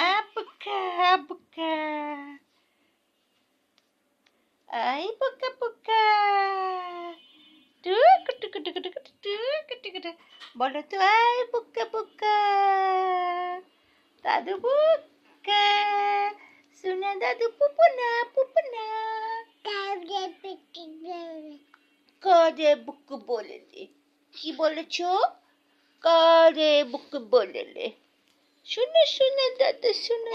Abuka, abuka. Ay, buka, buka. বলো তো, I বুকা বুকা, দাদু বুকা, সোনা দাদু পুপুনা পুপুনা। কারে বুক বলেলে? কি বলেছ? কারে বুক বলেলে? শুনে শুনে দাদু শুনে।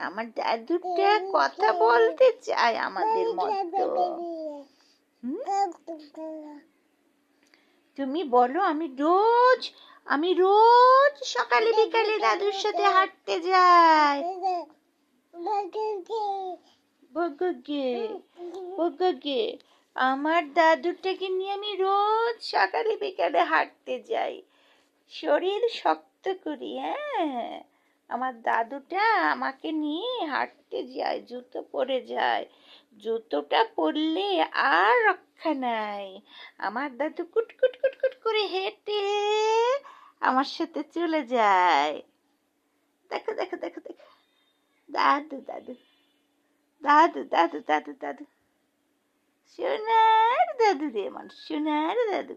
আমার দাদুটা কথা বলতে চায় আমাদের মতো। তুমি বলো, আমি রোজ সকালে বিকালে দাদুর সাথে হাঁটতে যাই। বগগে, আমার দাদুটাকে নিয়ে আমি রোজ সকালে বিকালে হাঁটতে যাই, শরীর শক্ত করি। হ্যাঁ, আমার দাদুটা আমাকে নিয়ে হাঁটতে যায়, জুতো পরে যায়। জুতোটা পরলে আর রক্ষা নাই। আমার দাদু কুটকুট কুটকুট করে হেঁটে আমার সাথে চলে যায়। দেখো দেখো দেখো দেখো, দাদু দাদু দাদু দাদু দাদু দাদু, সোনার দাদু রে, আমার সোনার দাদু।